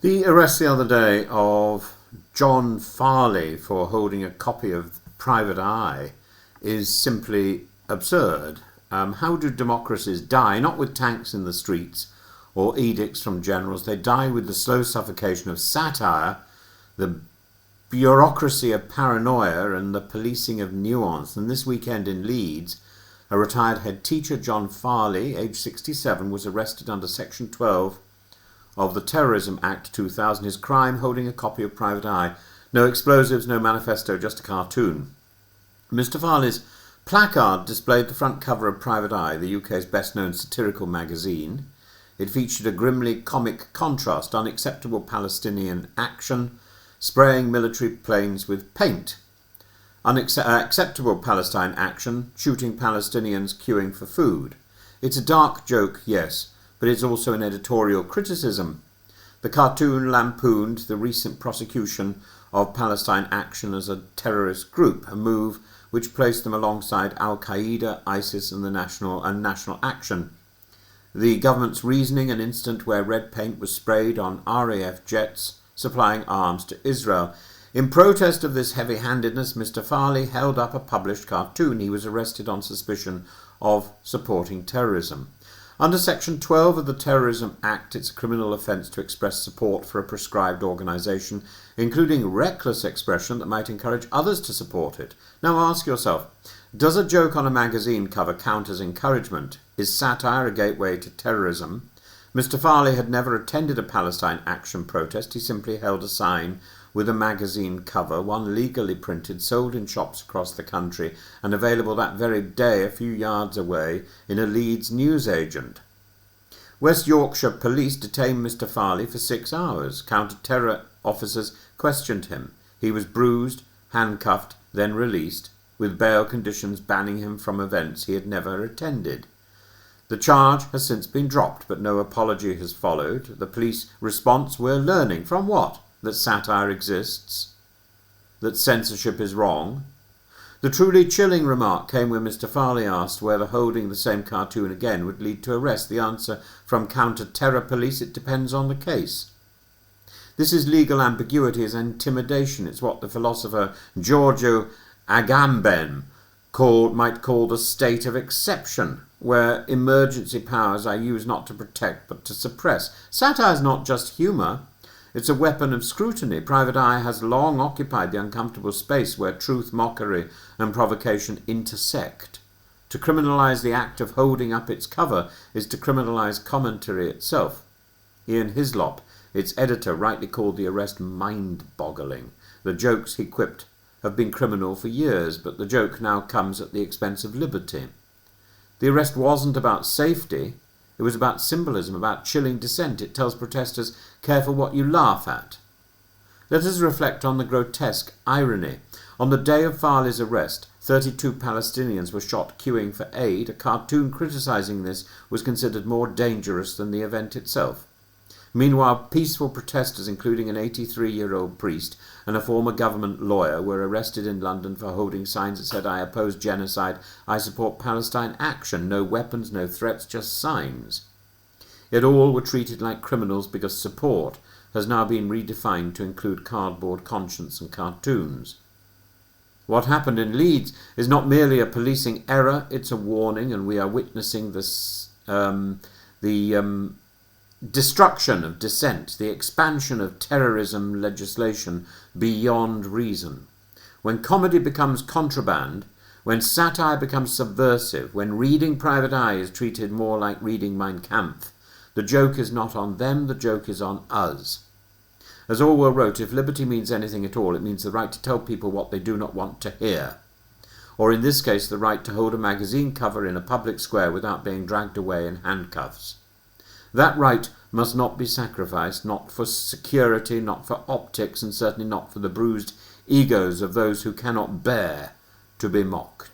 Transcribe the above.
The arrest the other day of John Farley for holding a copy of Private Eye is simply absurd. How do democracies die? Not with tanks in the streets or edicts from generals. They die with the slow suffocation of satire, the bureaucracy of paranoia and the policing of nuance. And this weekend in Leeds, a retired head teacher, John Farley, aged 67, was arrested under Section 12 of the Terrorism Act 2000. His crime, holding a copy of Private Eye. No explosives, no manifesto, just a cartoon. Mr. Farley's placard displayed the front cover of Private Eye, the UK's best-known satirical magazine. It featured a grimly comic contrast: unacceptable Palestinian action, spraying military planes with paint. Acceptable Palestine action, shooting Palestinians queuing for food. It's a dark joke, yes, but it's also an editorial criticism. The cartoon lampooned the recent prosecution of Palestine Action as a terrorist group, a move which placed them alongside Al-Qaeda, ISIS and National Action. The government's reasoning: an incident where red paint was sprayed on RAF jets supplying arms to Israel. In protest of this heavy-handedness, Mr. Farley held up a published cartoon. He was arrested on suspicion of supporting terrorism. Under Section 12 of the Terrorism Act, it's a criminal offence to express support for a prescribed organisation, including reckless expression that might encourage others to support it. Now ask yourself, does a joke on a magazine cover count as encouragement? Is satire a gateway to terrorism? Mr. Farley had never attended a Palestine Action protest. He simply held a sign with a magazine cover, one legally printed, sold in shops across the country and available that very day a few yards away in a Leeds newsagent. West Yorkshire police detained Mr. Farley for 6 hours. Counter-terror officers questioned him. He was bruised, handcuffed, then released, with bail conditions banning him from events he had never attended. The charge has since been dropped, but no apology has followed. The police response: we're learning. From what? That satire exists? That censorship is wrong? The truly chilling remark came when Mr. Farley asked whether holding the same cartoon again would lead to arrest. The answer from counter-terror police: it depends on the case. This is legal ambiguity as intimidation. It's what the philosopher Giorgio Agamben might call the state of exception, where emergency powers are used not to protect but to suppress. Satire is not just humour. It's a weapon of scrutiny. Private Eye has long occupied the uncomfortable space where truth, mockery and provocation intersect. To criminalise the act of holding up its cover is to criminalise commentary itself. Ian Hislop, its editor, rightly called the arrest mind-boggling. The jokes, he quipped, have been criminal for years, but the joke now comes at the expense of liberty. The arrest wasn't about safety. It was about symbolism, about chilling dissent. It tells protesters, careful what you laugh at. Let us reflect on the grotesque irony. On the day of Farley's arrest, 32 Palestinians were shot queuing for aid. A cartoon criticising this was considered more dangerous than the event itself. Meanwhile, peaceful protesters, including an 83-year-old priest and a former government lawyer, were arrested in London for holding signs that said, I oppose genocide, I support Palestine Action, no weapons, no threats, just signs. Yet all were treated like criminals because support has now been redefined to include cardboard conscience and cartoons. What happened in Leeds is not merely a policing error, it's a warning, and we are witnessing this, destruction of dissent, the expansion of terrorism legislation beyond reason. When comedy becomes contraband, when satire becomes subversive, when reading Private Eye is treated more like reading Mein Kampf, the joke is not on them, the joke is on us. As Orwell wrote, if liberty means anything at all, it means the right to tell people what they do not want to hear. Or in this case, the right to hold a magazine cover in a public square without being dragged away in handcuffs. That right must not be sacrificed, not for security, not for optics, and certainly not for the bruised egos of those who cannot bear to be mocked.